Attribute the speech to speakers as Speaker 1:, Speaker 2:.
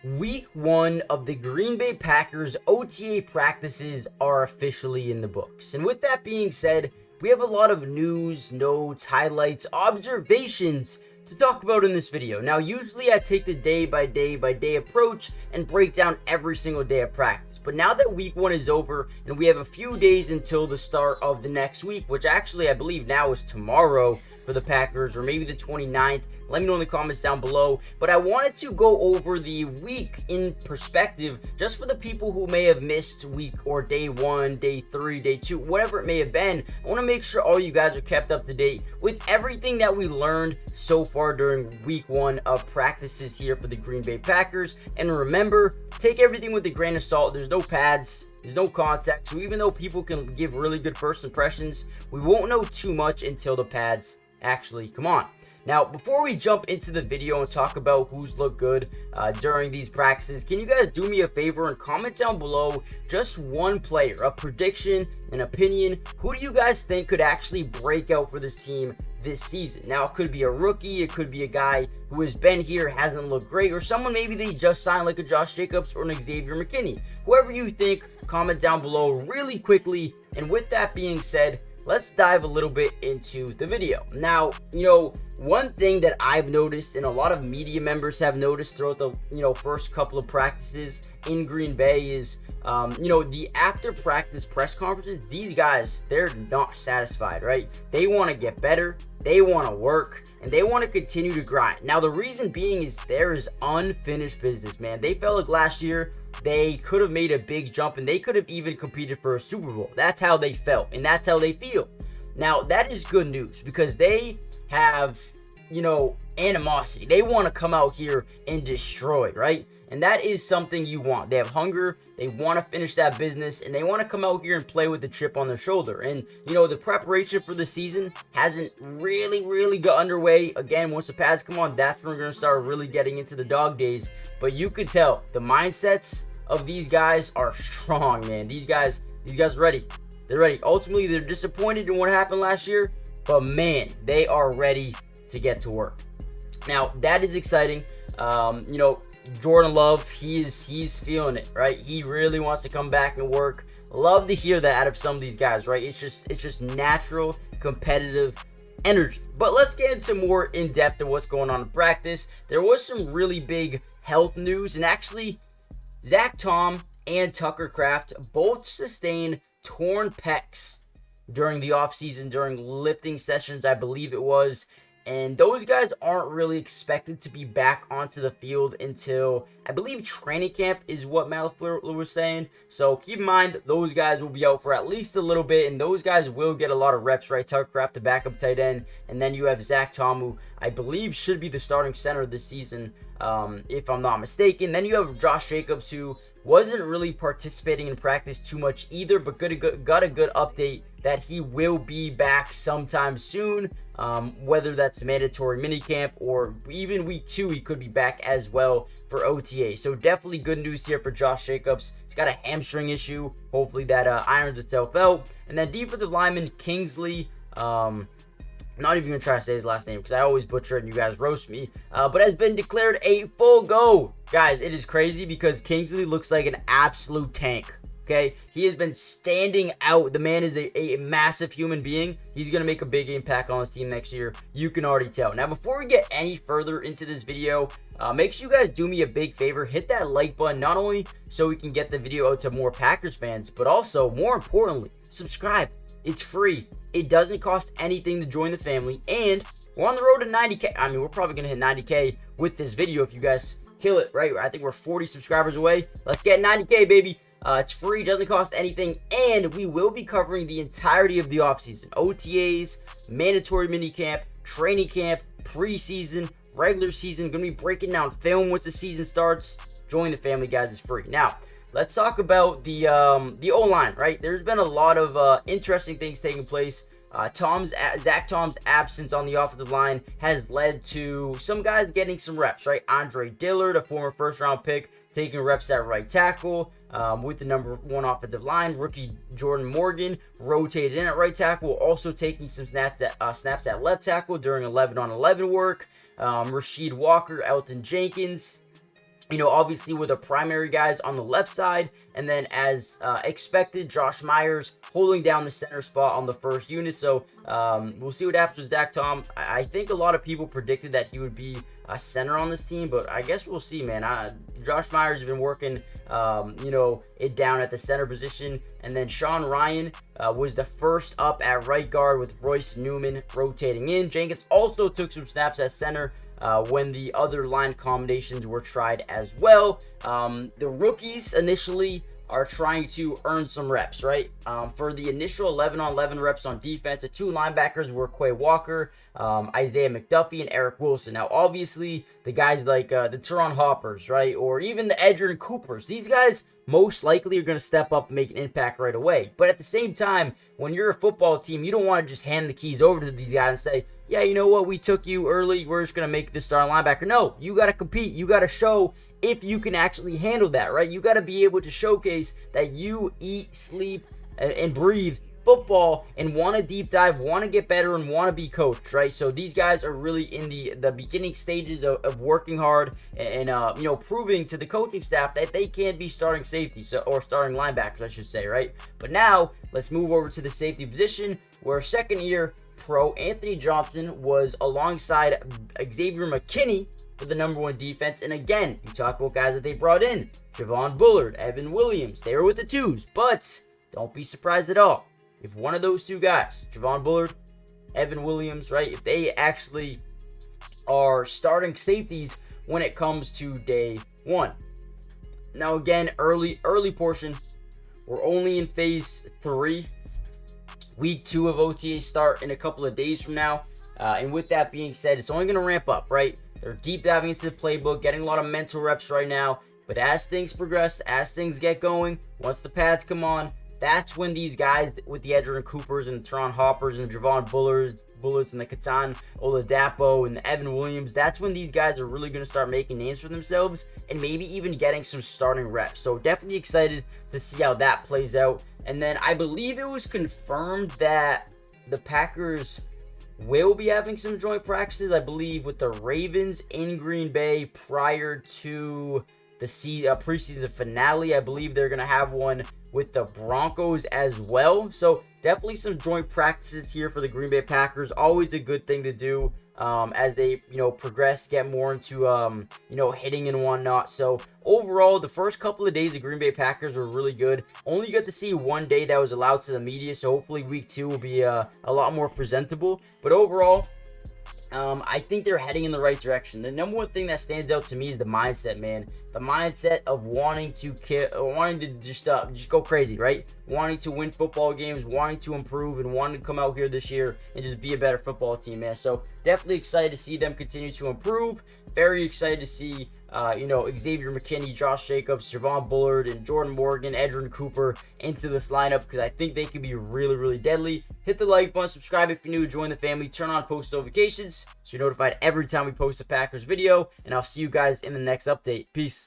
Speaker 1: Week 1 of the Green Bay Packers OTA practices are officially in the books. And with that being said, we have a lot of news, notes, highlights, observations to talk about in this video. Now, usually I take the day by day approach and break down every single day of practice. But now that week 1 is over and we have a few days until the start of the next week, which actually I believe now is tomorrow for the Packers, or maybe the 29th. Let me know in the comments down below. But I wanted to go over the week in perspective just for the people who may have missed week or day 1, day 3, day 2, whatever it may have been. I want to make sure all you guys are kept up to date with everything that we learned so far during week 1 of practices here for the Green Bay Packers. And remember, take everything with a grain of salt. There's no pads. There's no context. So even though people can give really good first impressions, we won't know too much until the pads actually come on. Now, before we jump into the video and talk about who's looked good during these practices, can you guys do me a favor and comment down below just one player, a prediction, an opinion? Who do you guys think could actually break out for this team this season? Now, it could be a rookie, it could be a guy who has been here, hasn't looked great, or someone maybe they just signed like a Josh Jacobs or an Xavier McKinney. Whoever you think, comment down below really quickly. And with that being said, let's dive a little bit into the video. Now, one thing that I've noticed and a lot of media members have noticed throughout the, first couple of practices in Green Bay is, the after practice press conferences, these guys, they're not satisfied, right? They want to get better, they want to work, and they want to continue to grind. Now, the reason being is there is unfinished business, man. They felt like last year they could have made a big jump and they could have even competed for a Super Bowl. That's how they felt and that's how they feel. Now, that is good news because they have, animosity. They want to come out here and destroy, right? And that is something you want. They have hunger, they want to finish that business, and they want to come out here and play with the chip on their shoulder. And, the preparation for the season hasn't really got underway. Again, once the pads come on, that's when we're going to start really getting into the dog days. But you could tell the mindsets of these guys are strong, man. These guys are ready. They're ready. Ultimately, they're disappointed in what happened last year, but man, they are ready to get to work. Now, that is exciting. Jordan Love, he's feeling it, right? He really wants to come back and work. Love to hear that out of some of these guys, right? It's just natural, competitive energy. But let's get into more in depth of what's going on in practice. There was some really big health news, and actually, Zach Tom and Tucker Kraft both sustained torn pecs during the offseason, during lifting sessions, I believe it was. And those guys aren't really expected to be back onto the field until, I believe, training camp is what LaFleur was saying. So keep in mind, those guys will be out for at least a little bit, and those guys will get a lot of reps, right? Tucker Kraft, the backup tight end, and then you have Zach Tom, who I believe should be the starting center this season, if I'm not mistaken. Then you have Josh Jacobs, who wasn't really participating in practice too much either, but got a good update that he will be back sometime soon, whether that's mandatory minicamp or even week 2, he could be back as well for OTA. So definitely good news here for Josh Jacobs. He's got a hamstring issue. Hopefully that irons itself out. And then defensive lineman Kingsley, not even gonna try to say his last name because I always butcher it and you guys roast me, but has been declared a full go. Guys, it is crazy because Kingsley looks like an absolute tank. Okay, he has been standing out. The man is a massive human being. He's going to make a big impact on his team next year. You can already tell. Now, before we get any further into this video, make sure you guys do me a big favor. Hit that like button, not only so we can get the video out to more Packers fans, but also, more importantly, subscribe. It's free. It doesn't cost anything to join the family, and we're on the road to 90K. I mean, we're probably going to hit 90K with this video if you guys kill it, right? I think we're 40 subscribers away. Let's get 90K, baby. It's free, doesn't cost anything, and we will be covering the entirety of the offseason. OTAs, mandatory minicamp, training camp, preseason, regular season. Going to be breaking down film once the season starts. Join the family, guys. It's free. Now, let's talk about the O-line, right? There's been a lot of interesting things taking place. Zach Tom's absence on the offensive line has led to some guys getting some reps, right? Andre Dillard, a former first-round pick, taking reps at right tackle with the number 1 offensive line. Rookie Jordan Morgan rotated in at right tackle, also taking some snaps at left tackle during 11-on-11 work. Rasheed Walker, Elton Jenkins, Obviously with the primary guys on the left side, and then as expected, Josh Myers holding down the center spot on the first unit. So we'll see what happens with Zach Tom. I think a lot of people predicted that he would be a center on this team, but I guess we'll see, man. Josh Myers has been working, it down at the center position, and then Sean Ryan was the first up at right guard with Royce Newman rotating in. Jenkins also took some snaps at center when the other line combinations were tried as well. The rookies initially are trying to earn some reps, right? For the initial 11-on-11 reps on defense, the two linebackers were Quay Walker, Isaiah McDuffie, and Eric Wilson. Now, obviously, the guys like the Teron Hoppers, right? Or even the Edgerrin Coopers. These guys most likely are going to step up and make an impact right away. But at the same time, when you're a football team, you don't want to just hand the keys over to these guys and say, yeah, you know what, we took you early, we're just going to make this starting linebacker. No, you got to compete. You got to show if you can actually handle that, right? You got to be able to showcase that you eat, sleep, and breathe football and want to deep dive, want to get better, and want to be coached, right? So these guys are really in the beginning stages of working hard and proving to the coaching staff that they can be starting safety, or starting linebackers, I should say, right? But now let's move over to the safety position, where second-year pro Anthony Johnson was alongside Xavier McKinney for the #1 defense. And again, you talk about guys that they brought in: Javon Bullard, Evan Williams. They were with the twos, but don't be surprised at all if one of those two guys, Javon Bullard, Evan Williams, right, if they actually are starting safeties when it comes to day one. Now again, early portion. We're only in phase 3. Week 2 of OTA start in a couple of days from now. And with that being said, it's only going to ramp up, right? They're deep diving into the playbook, getting a lot of mental reps right now. But as things progress, as things get going, once the pads come on, that's when these guys with the Edgerrin Coopers and the Teron Hoppers and the Javon Bullards and the Katan Oladapo and the Evan Williams, that's when these guys are really going to start making names for themselves and maybe even getting some starting reps. So definitely excited to see how that plays out. And then I believe it was confirmed that the Packers will be having some joint practices, I believe, with the Ravens in Green Bay prior to the preseason finale. I believe they're going to have one with the Broncos as well. So definitely some joint practices here for the Green Bay Packers. Always a good thing to do as they, progress, get more into, hitting and whatnot. So overall, the first couple of days of Green Bay Packers were really good. Only got to see one day that was allowed to the media. So hopefully week 2 will be a lot more presentable. But overall, I think they're heading in the right direction. The number one thing that stands out to me is the mindset, man. The mindset of wanting to just go crazy, right? Wanting to win football games, wanting to improve, and wanting to come out here this year and just be a better football team, man. So definitely excited to see them continue to improve. Very excited to see, Xavier McKinney, Josh Jacobs, Javon Bullard, and Jordan Morgan, Edgerrin Cooper into this lineup, because I think they could be really, really deadly. Hit the like button, subscribe if you're new, join the family, turn on post notifications so you're notified every time we post a Packers video, and I'll see you guys in the next update. Peace.